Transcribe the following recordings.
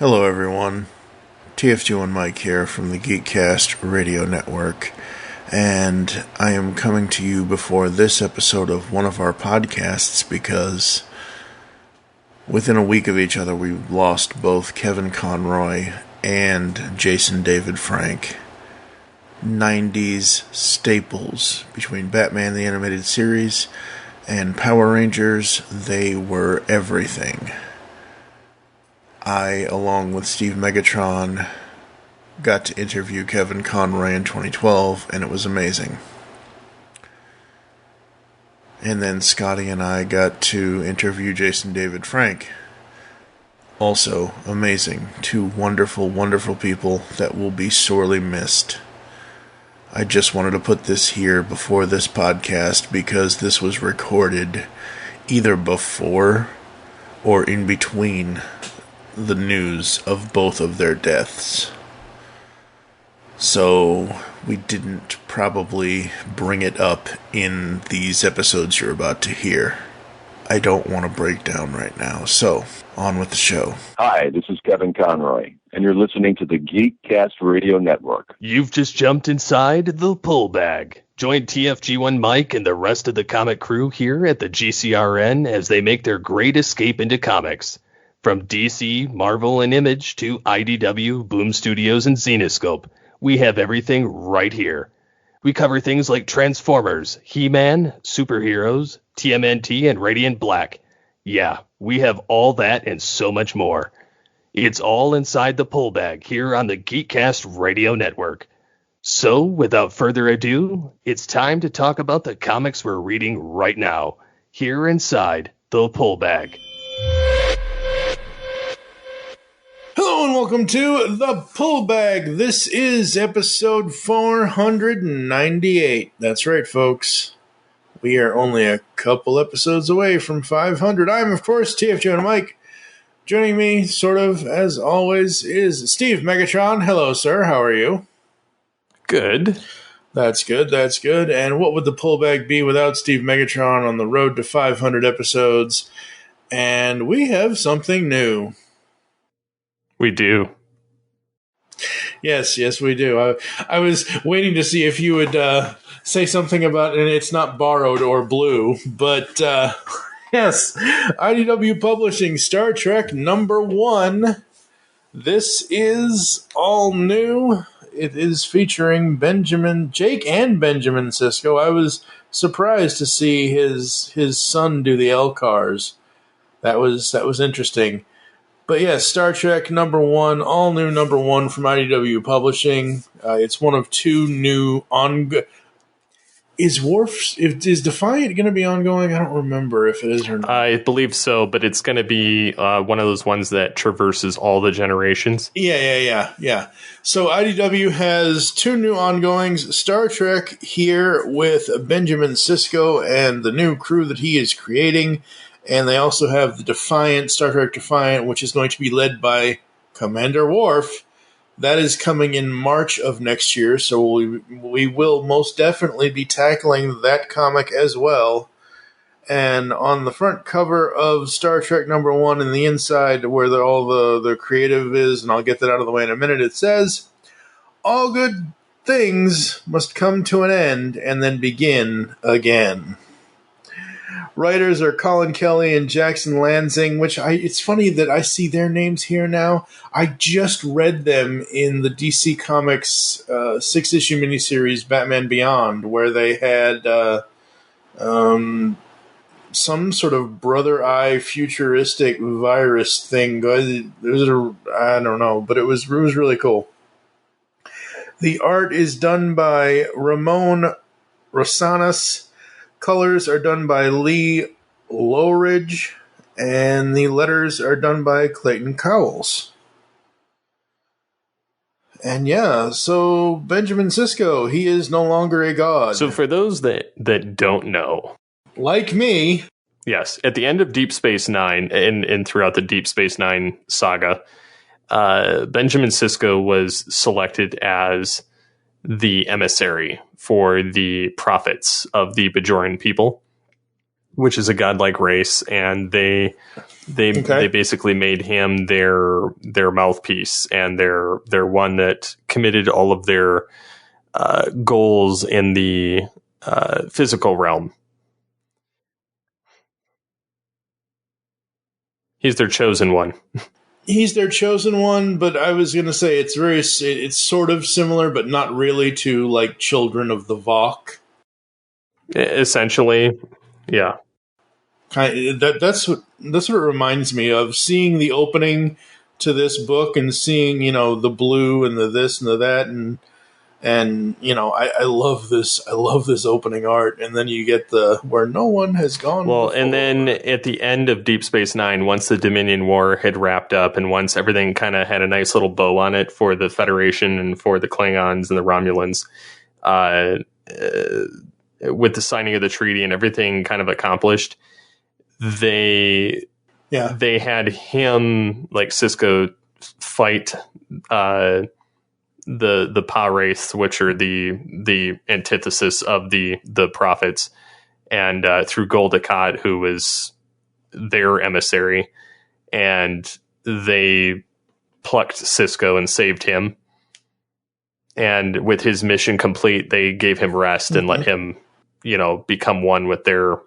Hello everyone, TFG1Mike here from the Geekcast Radio Network, and I am coming to you before this episode of one of our podcasts because within a week of each other we lost both Kevin Conroy and Jason David Frank. 90s staples between Batman the Animated Series and Power Rangers. They were everything. I, along with Steve Megatron, got to interview Kevin Conroy in 2012, and it was amazing. And then Scotty and I got to interview Jason David Frank. Also amazing. Two wonderful, wonderful people that will be sorely missed. I just wanted to put this here before this podcast because this was recorded either before or in between the news of both of their deaths. So we didn't probably bring it up in these episodes you're about to hear. I don't want to break down right now, so on with the show. Hi, this is Kevin Conroy, and you're listening to the Geekcast Radio Network. You've just jumped inside the pull bag. Join TFG1Mike and the rest of the comic crew here at the GCRN as they make their great escape into comics. From DC, Marvel, and Image to IDW, Boom Studios, and Zenescope, we have everything right here. We cover things like Transformers, He-Man, superheroes, TMNT, and Radiant Black. Yeah, we have all that and so much more. It's all inside the pull bag here on the Geekcast Radio Network. So, without further ado, it's time to talk about the comics we're reading right now, here inside the pull bag. Hello and welcome to The Pull Bag. This is episode 498. That's right, folks. We are only a couple episodes away from 500. I'm, of course, TFG1Mike. Joining me, sort of, as always, is Steve Megatron. Hello, sir. How are you? Good. That's good. That's good. And what would the Pull Bag be without Steve Megatron on the road to 500 episodes? And we have something new. We do. Yes, we do. I was waiting to see if you would say something about, and it's not borrowed or blue, but yes, IDW Publishing Star Trek #1. This is all new. It is featuring Jake and Benjamin Sisko. I was surprised to see his son do the L-Cars. That was interesting. But yes, Star Trek #1, all new #1 from IDW Publishing. It's one of two new Is Defiant going to be ongoing? I don't remember if it is or not. I believe so, but it's going to be one of those ones that traverses all the generations. Yeah. So IDW has two new ongoings. Star Trek here with Benjamin Sisko and the new crew that he is creating. And they also have the Star Trek Defiant, which is going to be led by Commander Worf. That is coming in March of next year, so we will most definitely be tackling that comic as well. And on the front cover of Star Trek #1 in the inside, where all the creative is, and I'll get that out of the way in a minute, it says, "All good things must come to an end and then begin again." Writers are Colin Kelly and Jackson Lansing, it's funny that I see their names here now. I just read them in the DC Comics 6-issue miniseries Batman Beyond, where they had some sort of Brother Eye futuristic virus thing. I don't know, but it was really cool. The art is done by Ramon Rosanas. Colors are done by Lee Lowridge, and the letters are done by Clayton Cowles. And yeah, so Benjamin Sisko, he is no longer a god. So for those that don't know, like me, yes, at the end of Deep Space Nine and throughout the Deep Space Nine saga, Benjamin Sisko was selected as the emissary for the prophets of the Bajoran people. which is a godlike race, and they basically made him their mouthpiece, and they're one that committed all of their goals in the physical realm. He's their chosen one. He's their chosen one, but I was going to say it's sort of similar, but not really to like Children of the Vok. Essentially, yeah. That's what it reminds me of, seeing the opening to this book and seeing, the blue and the this and the that, and I love this. I love this opening art, and then you get the where no one has gone. Well, before. And then at the end of Deep Space Nine, once the Dominion War had wrapped up, and once everything kind of had a nice little bow on it for the Federation and for the Klingons and the Romulans, with the signing of the treaty and everything kind of accomplished, they had him, like Sisko, fight the Pa Wraiths, which are the antithesis of the prophets, and through Gul Dukat, who was their emissary, and they plucked Sisko and saved him. And with his mission complete, they gave him rest and let him, become one with their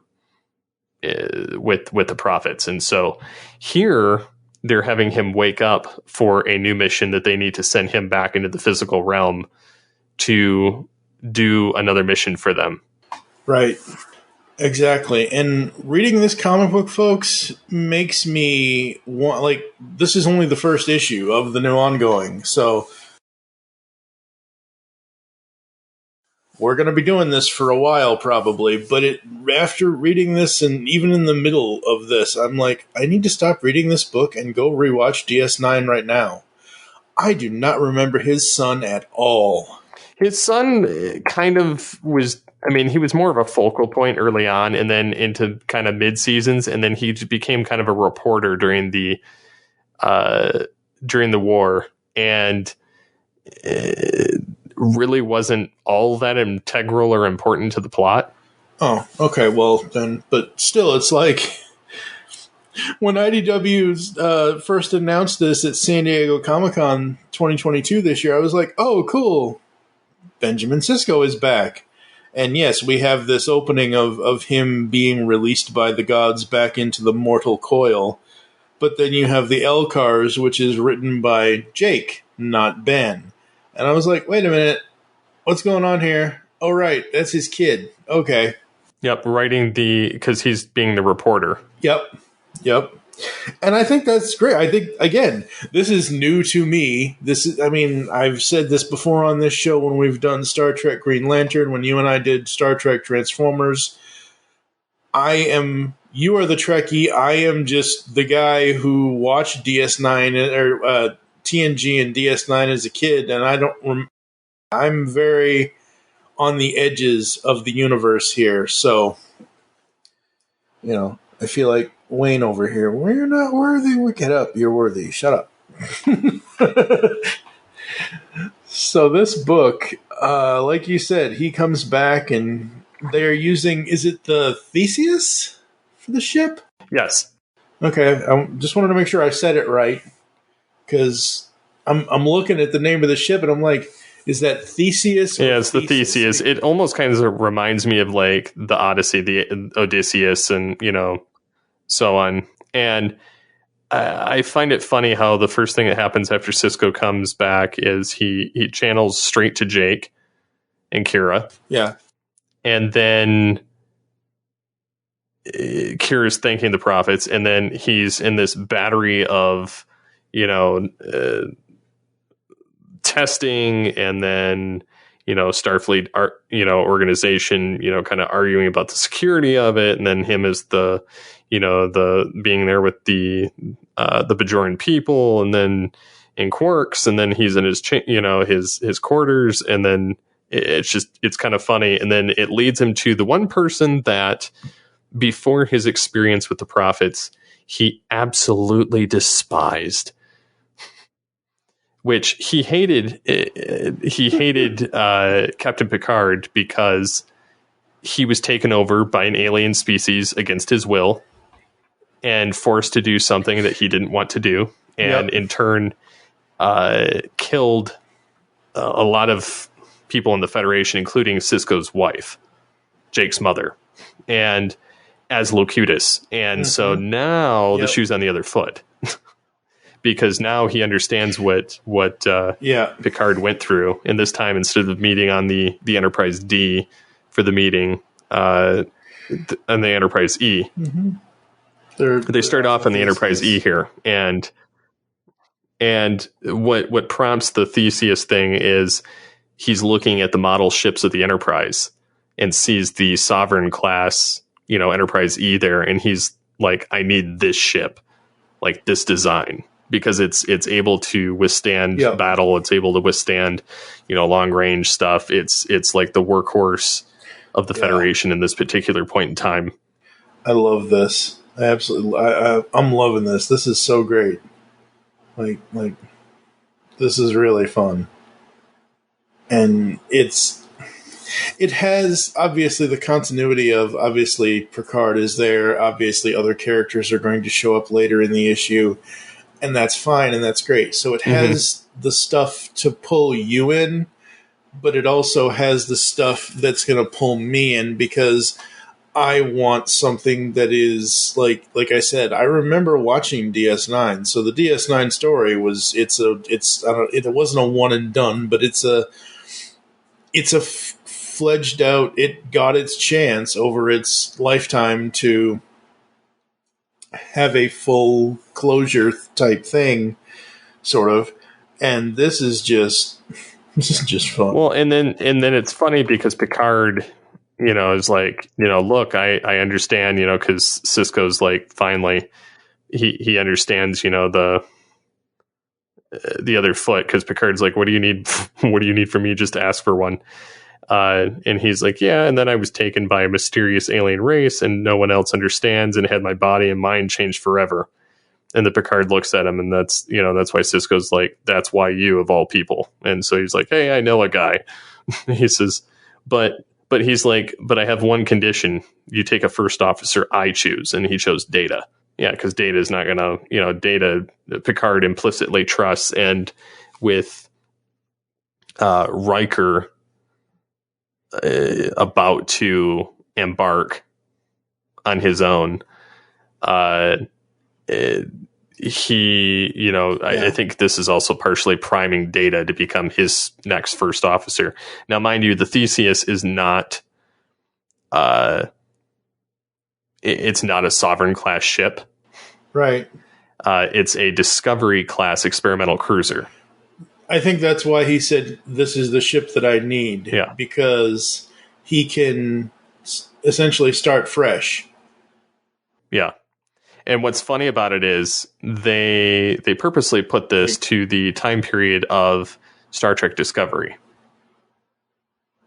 with the prophets. And so here they're having him wake up for a new mission that they need to send him back into the physical realm to do another mission for them. Right. Exactly. And reading this comic book, folks, makes me want, this is only the first issue of the new ongoing. So we're going to be doing this for a while, probably. But after reading this, and even in the middle of this, I'm like, I need to stop reading this book and go rewatch DS9 right now. I do not remember his son at all. His son kind of was, he was more of a focal point early on, and then into kind of mid-seasons, and then he became kind of a reporter during the war, and really wasn't all that integral or important to the plot. Oh, okay. Well, then, but still, it's like when IDW first announced this at San Diego Comic-Con 2022 this year, I was like, oh, cool. Benjamin Sisko is back. And yes, we have this opening of him being released by the gods back into the mortal coil. But then you have the Elcars, which is written by Jake, not Ben. And I was like, wait a minute, what's going on here? Oh, right, that's his kid. Okay. Yep, because he's being the reporter. Yep. And I think that's great. I think, again, this is new to me. I've said this before on this show when we've done Star Trek Green Lantern, when you and I did Star Trek Transformers. You are the Trekkie. I am just the guy who watched DS9 or TNG and DS9 as a kid, and I'm very on the edges of the universe here. So, I feel like Wayne over here. We're not worthy. We get up. You're worthy. Shut up. So this book, like you said, he comes back and they're using, is it the Theseus for the ship? Yes. Okay. I just wanted to make sure I said it right, because I'm looking at the name of the ship and I'm like, is that Theseus? Yeah, it's the Theseus. It almost kind of reminds me of like the Odyssey, the Odysseus, and so on. And I find it funny how the first thing that happens after Sisko comes back is he channels straight to Jake and Kira. Yeah. And then Kira's thanking the prophets, and then he's in this battery of, testing, and then Starfleet organization kind of arguing about the security of it, and then him as the being there with the Bajoran people, and then in Quarks, and then he's in his his quarters, and then it's kind of funny, and then it leads him to the one person that before his experience with the prophets he absolutely despised, which he hated. He hated Captain Picard because he was taken over by an alien species against his will and forced to do something that he didn't want to do, and in turn killed a lot of people in the Federation, including Sisko's wife, Jake's mother, and as Locutus. And so now the shoe's on the other foot. Because now he understands what Picard went through. And this time, instead of meeting on the Enterprise D for the meeting, on the Enterprise E, they start off on the Enterprise E here. And what prompts the Theseus thing is he's looking at the model ships of the Enterprise and sees the Sovereign class, Enterprise E there, and he's like, I need this ship, like this design. Because it's able to withstand battle, it's able to withstand, long range stuff. It's like the workhorse of the Federation in this particular point in time. I love this. I'm loving this. This is so great. Like this is really fun, and it has obviously the continuity of obviously Picard is there. Obviously, other characters are going to show up later in the issue. And that's fine, and that's great. So it has the stuff to pull you in, but it also has the stuff that's going to pull me in because I want something that is like I said. I remember watching DS9. So the DS9 story it wasn't a one and done, but it's a fledged out. It got its chance over its lifetime to have a full closure type thing, sort of, and this is just fun. Well, and then it's funny because Picard, is like, look, I understand, because Sisko's like finally he understands, the other foot, because Picard's like, what do you need? What do you need from me? Just ask for one. And he's like, yeah, and then I was taken by a mysterious alien race and no one else understands and had my body and mind changed forever. And the Picard looks at him, and that's why Sisko's like, that's why you of all people. And so he's like, hey, I know a guy. He says, but he's like, but I have one condition. You take a first officer I choose. And he chose Data. Yeah, because Data is not going to, Data, Picard implicitly trusts. And with Riker about to embark on his own, he, I think this is also partially priming Data to become his next first officer. Now, mind you, the Theseus is not, it's not a Sovereign class ship. Right. It's a Discovery class experimental cruiser. I think that's why he said, this is the ship that I need. Yeah. Because he can essentially start fresh. Yeah. And what's funny about it is they purposely put this to the time period of Star Trek Discovery.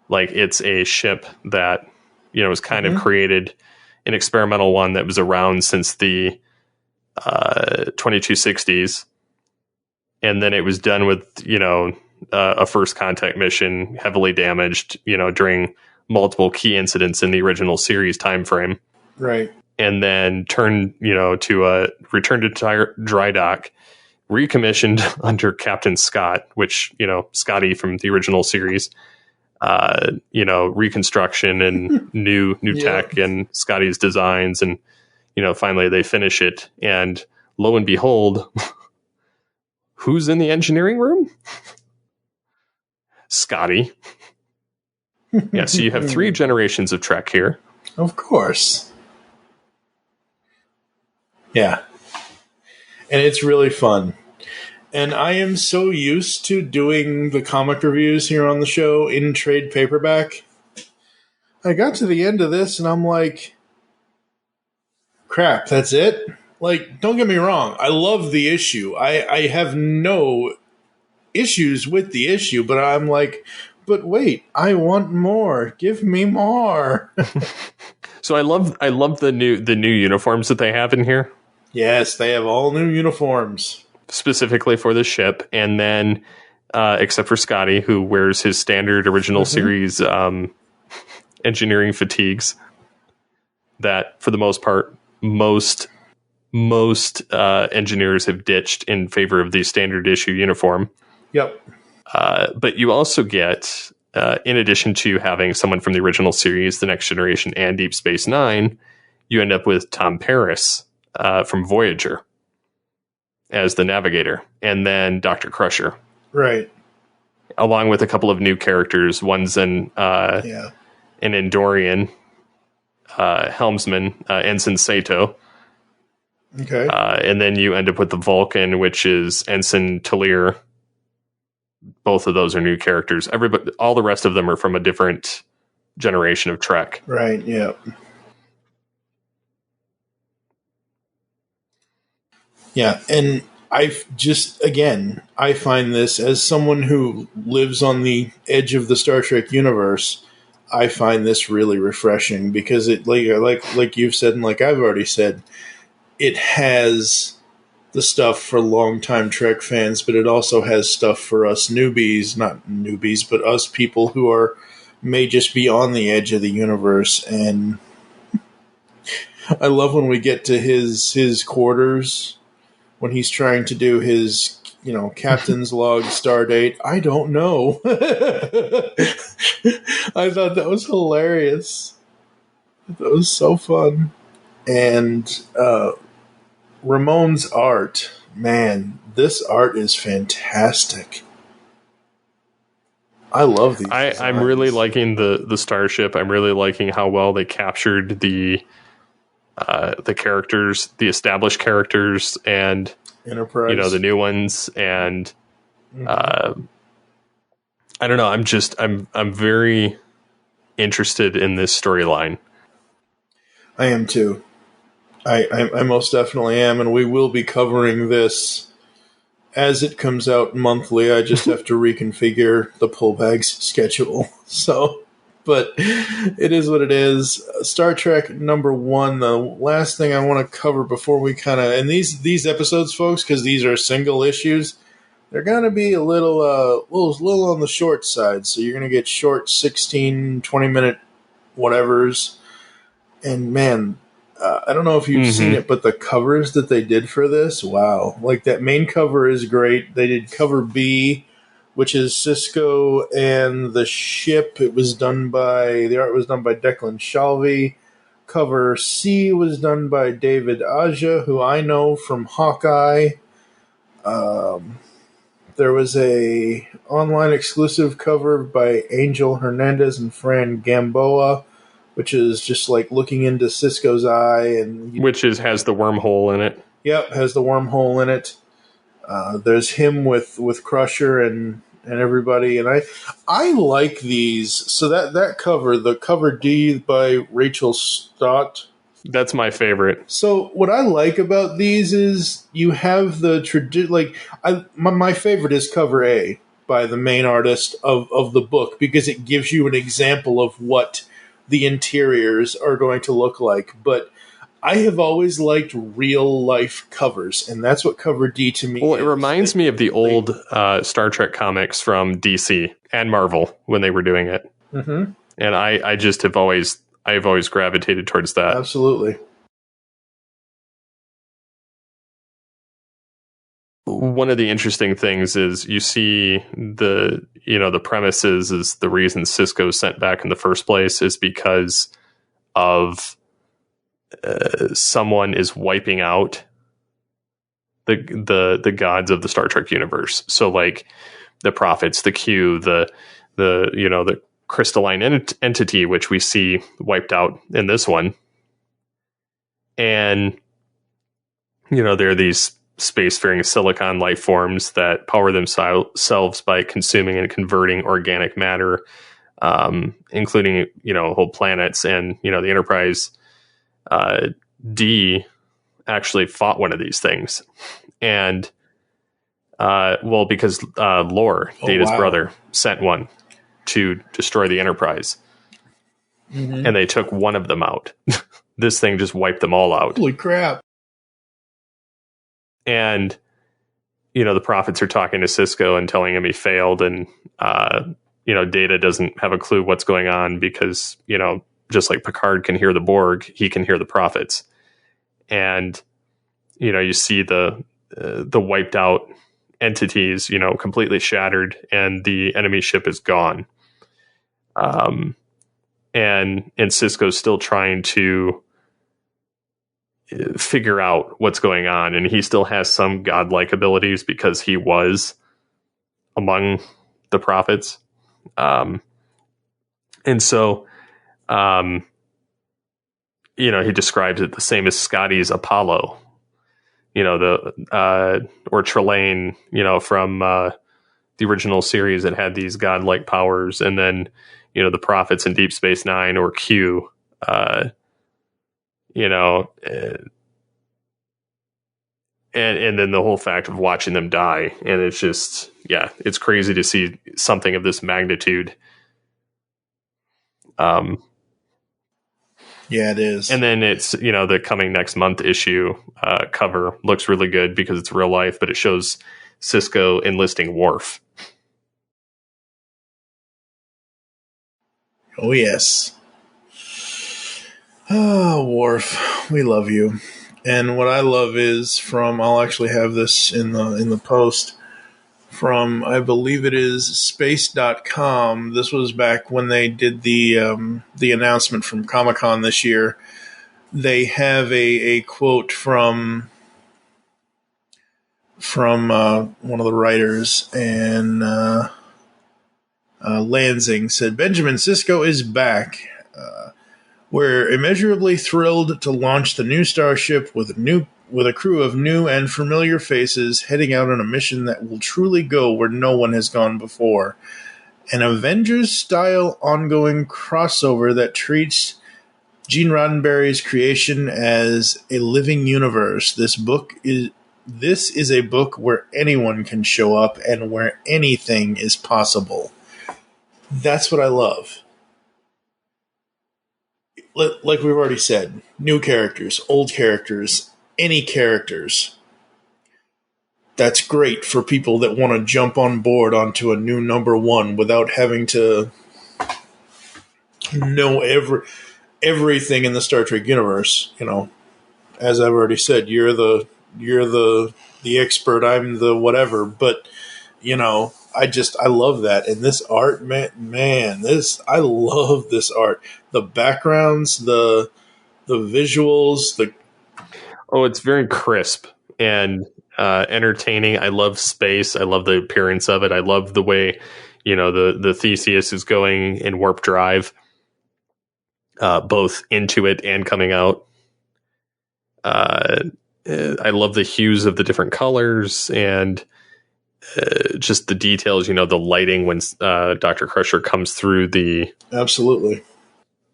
Like, it's a ship that, was kind of created, an experimental one that was around since the 2260s. And then it was done with, a first contact mission, heavily damaged, during multiple key incidents in the original series time frame. Right. And then returned to dry dock, recommissioned under Captain Scott, which, Scotty from the original series, reconstruction and new tech and Scotty's designs. And, finally they finish it. And lo and behold, who's in the engineering room? Scotty. Yeah, so you have 3 generations of Trek here. Of course. Yeah. And it's really fun. And I am so used to doing the comic reviews here on the show in trade paperback. I got to the end of this and I'm like, crap, that's it? Like, don't get me wrong. I love the issue. I have no issues with the issue, but I'm like, but wait, I want more. Give me more. So I love the new uniforms that they have in here. Yes, they have all new uniforms. Specifically for the ship, and then except for Scotty, who wears his standard original series engineering fatigues that, for the most part, most engineers have ditched in favor of the standard issue uniform. Yep. But you also get, in addition to having someone from the original series, The Next Generation, and Deep Space Nine, you end up with Tom Paris from Voyager as the navigator, and then Dr. Crusher. Right. Along with a couple of new characters. One's an Andorian helmsman, Ensign Sato. Okay. And then you end up with the Vulcan, which is Ensign Talir. Both of those are new characters. All the rest of them are from a different generation of Trek. Right, yeah. Yeah, and I find this, as someone who lives on the edge of the Star Trek universe, I find this really refreshing because it, like you've said and like I've already said, it has the stuff for longtime Trek fans, but it also has stuff for us newbies, not newbies, but us people who may just be on the edge of the universe. And I love when we get to his quarters, when he's trying to do his, captain's log star date. I don't know. I thought that was hilarious. That was so fun. And Ramon's art, man, this art is fantastic. I love these. I'm really liking the starship. I'm really liking how well they captured the characters, the established characters, and Enterprise, the new ones. And I don't know. I'm very interested in this storyline. I am too. I most definitely am, and we will be covering this as it comes out monthly. I just have to reconfigure the Pullbag's schedule. So, but it is what it is. Star Trek #1, the last thing I want to cover before we and these episodes, folks, because these are single issues, they're going to be a little on the short side. So you're going to get short 16, 20-minute whatevers. And man, I don't know if you've seen it, but the covers that they did for this, wow. Like, that main cover is great. They did cover B, which is Sisko and the ship. The art was done by Declan Shalvey. Cover C was done by David Aja, who I know from Hawkeye. There was a online exclusive cover by Angel Hernandez and Fran Gamboa, which is just like looking into Sisko's eye, and has the wormhole in it. Yep, has the wormhole in it. There's him with Crusher and everybody, and I like these. So that cover, the cover D by Rachel Stott, that's my favorite. So what I like about these is you have the my favorite is cover A by the main artist of the book, because it gives you an example of what the interiors are going to look like. But I have always liked real life covers, and that's what cover D to me is. It reminds me of the old Star Trek comics from DC and Marvel when they were doing it. Mm-hmm. And I just have always gravitated towards that. Absolutely. One of the interesting things is you see the premises is the reason Sisko was sent back in the first place is because of someone is wiping out the gods of the Star Trek universe. So like the prophets, the Q, the crystalline entity, which we see wiped out in this one. And there are these spacefaring silicon life forms that power themselves by consuming and converting organic matter, including whole planets. And the Enterprise D actually fought one of these things, and because Lore, Data's brother, sent one to destroy the Enterprise, and they took one of them out. This thing just wiped them all out. Holy crap. And, the prophets are talking to Sisko and telling him he failed. And, Data doesn't have a clue what's going on because, just like Picard can hear the Borg, he can hear the prophets. And, you see the wiped out entities, completely shattered, and the enemy ship is gone. And Sisko's still trying to figure out what's going on, and he still has some godlike abilities because he was among the prophets. And so, he describes it the same as Scotty's Apollo, or Trelane, from the original series that had these godlike powers, and then, the prophets in Deep Space Nine, or Q, and then the whole fact of watching them die. And it's just, it's crazy to see something of this magnitude. Yeah, it is. And then it's, the coming next month issue cover looks really good because it's real life, but it shows Sisko enlisting Worf. Oh, yes. Oh, Worf, we love you. And what I love is I'll actually have this in the post, from, I believe it is space.com. This was back when they did the announcement from Comic-Con this year. They have a quote from one of the writers, and Lansing said, "Benjamin Sisko is back. We're immeasurably thrilled to launch the new starship with a crew of new and familiar faces heading out on a mission that will truly go where no one has gone before. An Avengers-style ongoing crossover that treats Gene Roddenberry's creation as a living universe. This is a book where anyone can show up and where anything is possible." That's what I love. Like we've already said, new characters, old characters, any characters. That's great for people that want to jump on board onto a new number one without having to know everything in the Star Trek universe. As I've already said, you're the expert, I'm the whatever, but I love that. And this art, man, I love this art. The backgrounds, the visuals, it's very crisp and entertaining. I love space. I love the appearance of it. I love the way, the Theseus is going in warp drive, both into it and coming out. I love the hues of the different colors and just the details, the lighting when Dr. Crusher comes through the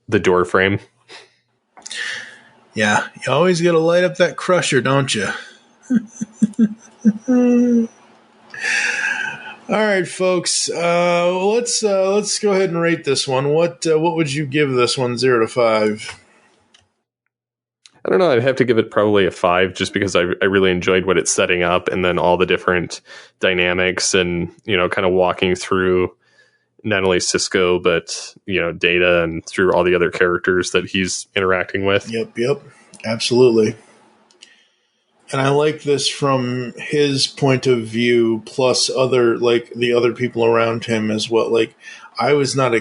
door frame. Yeah, you always got to light up that Crusher, don't you? All right, folks. Let's go ahead and rate this one. What would you give this one, 0 to 5? I don't know. I'd have to give it probably a 5 just because I really enjoyed what it's setting up, and then all the different dynamics and, kind of walking through not only Sisko, but, Data and through all the other characters that he's interacting with. Yep. Absolutely. And I like this from his point of view, plus the other people around him as well. Like, I was not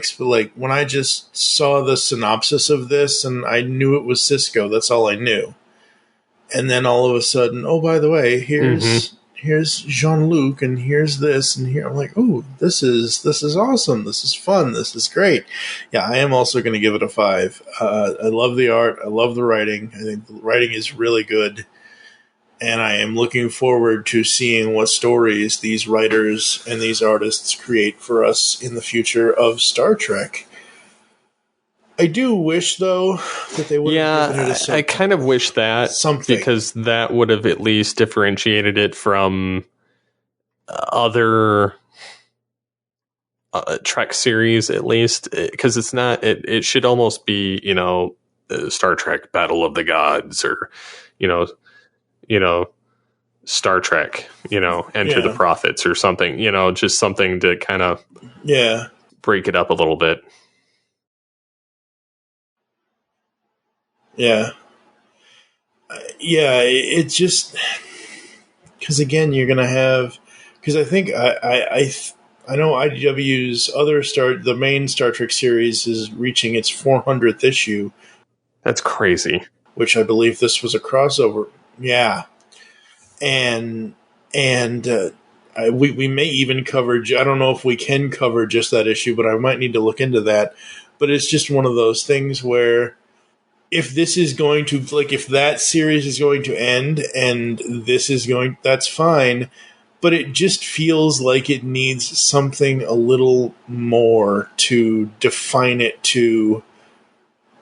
when I just saw the synopsis of this and I knew it was Sisko, that's all I knew. And then all of a sudden, oh, by the way, here's Jean-Luc, and here's this, and here I'm like, oh, this is awesome. This is fun. This is great. Yeah, I am also going to give it a 5. I love the art. I love the writing. I think the writing is really good. And I am looking forward to seeing what stories these writers and these artists create for us in the future of Star Trek. I do wish, though, that they would have given it a something. I kind of wish that. Something. Because that would have at least differentiated it from other Trek series, at least. Because it's not, it should almost be, Star Trek Battle of the Gods, or, Star Trek, Enter the Prophets or something, just something to kind of break it up a little bit. Yeah. Yeah, it's just because again, you're gonna have because I think I know IDW's the main Star Trek series is reaching its 400th issue. That's crazy. Which I believe this was a crossover. Yeah, and we may even cover. I don't know if we can cover just that issue, but I might need to look into that. But it's just one of those things where, if this is going to, like, if that series is going to end and this is going, that's fine. But it just feels like it needs something a little more to define it to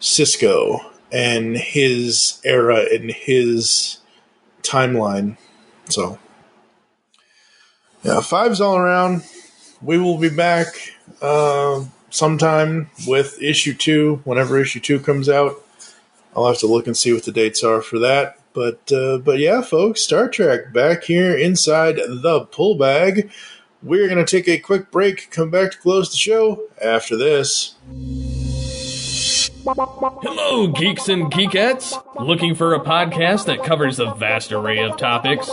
Sisko and his era and his timeline. So, yeah, 5s all around. We will be back sometime with issue 2, whenever issue 2 comes out. I'll have to look and see what the dates are for that. But yeah, folks, Star Trek back here inside the pull bag. We're going to take a quick break, come back to close the show after this. Hello, geeks and geekettes! Looking for a podcast that covers a vast array of topics?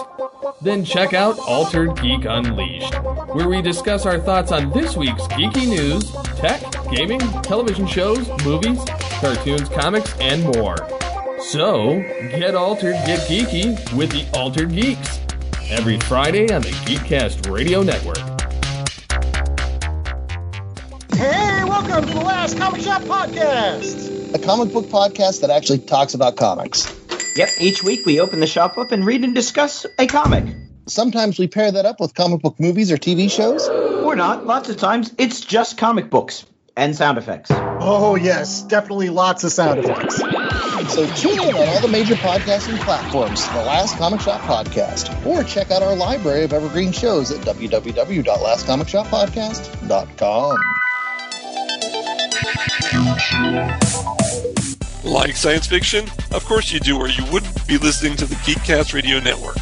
Then check out Altered Geek Unleashed, where we discuss our thoughts on this week's geeky news, tech, gaming, television shows, movies, cartoons, comics, and more. So, get altered, get geeky with the Altered Geeks. Every Friday on the Geekcast Radio Network. Hey, welcome to the Last Comic Shop Podcast! A comic book podcast that actually talks about comics. Yep, each week we open the shop up and read and discuss a comic. Sometimes we pair that up with comic book movies or TV shows. Or not, lots of times it's just comic books and sound effects. Oh, yes, definitely lots of sound effects. So tune in on all the major podcasting platforms to the Last Comic Shop Podcast. Or check out our library of evergreen shows at www.lastcomicshoppodcast.com. Like science fiction? Of course you do, or you wouldn't be listening to the Geekcast Radio Network.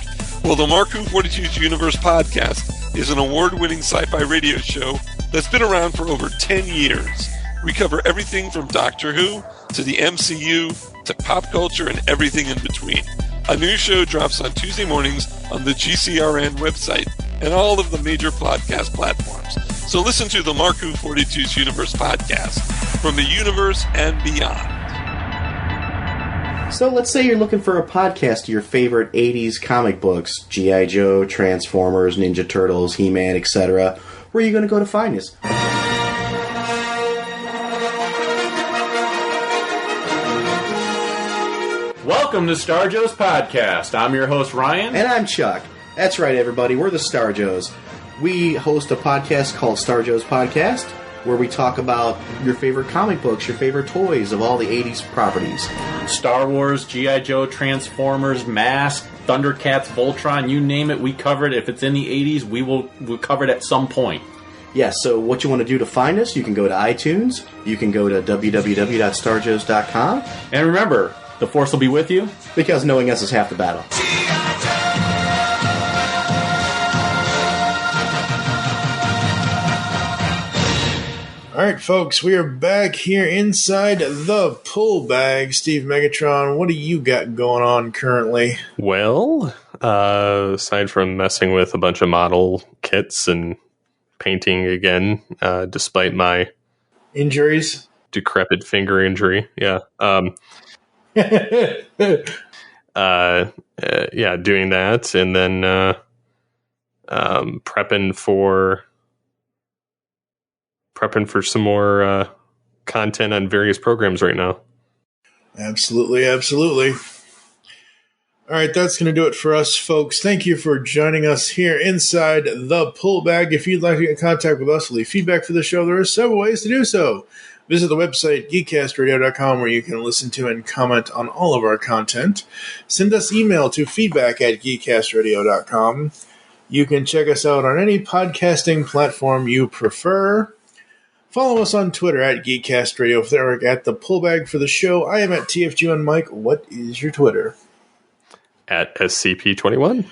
Well, the Marku 42's Universe podcast is an award-winning sci-fi radio show that's been around for over 10 years. We cover everything from Doctor Who to the MCU to pop culture and everything in between. A new show drops on Tuesday mornings on the GCRN website and all of the major podcast platforms. So listen to the Marku 42's Universe podcast from the universe and beyond. So let's say you're looking for a podcast of your favorite 80s comic books, G.I. Joe, Transformers, Ninja Turtles, He-Man, etc. Where are you going to go to find us? Welcome to Star Joe's Podcast. I'm your host, Ryan. And I'm Chuck. That's right, everybody. We're the Star Joes. We host a podcast called Star Joe's Podcast, where we talk about your favorite comic books, your favorite toys of all the 80s properties. Star Wars, G.I. Joe, Transformers, Mask, Thundercats, Voltron, you name it, we cover it. If it's in the 80s, we'll cover it at some point. Yeah, so what you want to do to find us, you can go to iTunes, you can go to www.starjoes.com. And remember, the Force will be with you. Because knowing us is half the battle. All right, folks, we are back here inside the pull bag. Steve Megatron, what do you got going on currently? Well, aside from messing with a bunch of model kits and painting again, despite my injuries, decrepit finger injury, yeah, yeah, doing that, and then prepping for some more content on various programs right now. Absolutely, absolutely. All right, that's going to do it for us, folks. Thank you for joining us here inside the pull bag. If you'd like to get in contact with us, leave feedback for the show, there are several ways to do so. Visit the website, geekcastradio.com, where you can listen to and comment on all of our content. Send us email to feedback@geekcastradio.com. You can check us out on any podcasting platform you prefer. Follow us on Twitter at Geekcast Radio. If they're at the pullbag for the show, I am at TFG1Mike. What is your Twitter? At SCP21.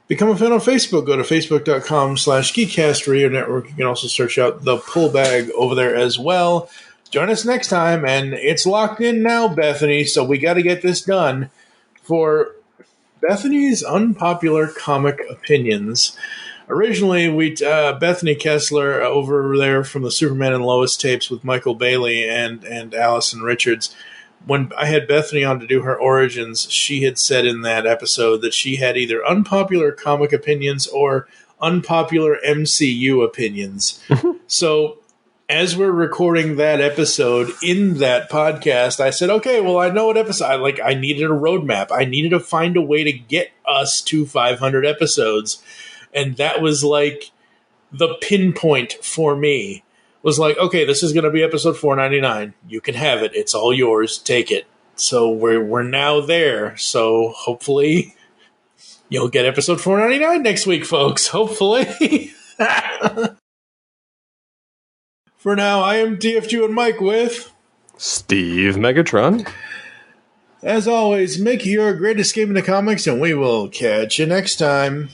Become a fan on Facebook. Go to facebook.com/Geekcast Radio Network. You can also search out the Pull Bag over there as well. Join us next time, and it's locked in now, Bethany, so we got to get this done for Bethany's Unpopular Comic Opinions. Originally, Bethany Kessler over there from the Superman and Lois tapes with Michael Bailey and Allison Richards. When I had Bethany on to do her origins, she had said in that episode that she had either unpopular comic opinions or unpopular MCU opinions. So as we're recording that episode in that podcast, I said, okay, well, I know what episode. I needed a roadmap. I needed to find a way to get us to 500 episodes. And that was like the pinpoint for me. Was like, okay, this is going to be episode 499. You can have it. It's all yours. Take it. So we're now there. So hopefully you'll get episode 499 next week, folks. Hopefully. For now, I am TFG1Mike with Steve Megatron. As always, make your great escape into comics, and we will catch you next time.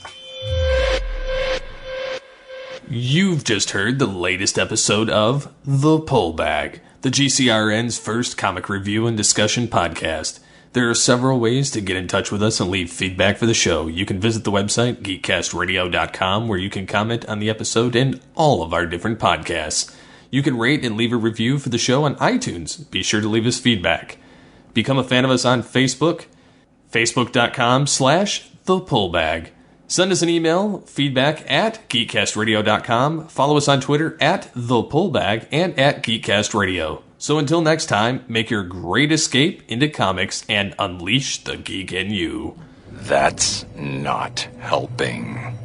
You've just heard the latest episode of The Pull Bag, the GCRN's first comic review and discussion podcast. There are several ways to get in touch with us and leave feedback for the show. You can visit the website, geekcastradio.com, where you can comment on the episode and all of our different podcasts. You can rate and leave a review for the show on iTunes. Be sure to leave us feedback. Become a fan of us on Facebook, facebook.com/thepullbag. Send us an email, feedback at geekcastradio.com. Follow us on Twitter at thepullbag and at geekcastradio. So until next time, make your great escape into comics and unleash the geek in you. That's not helping.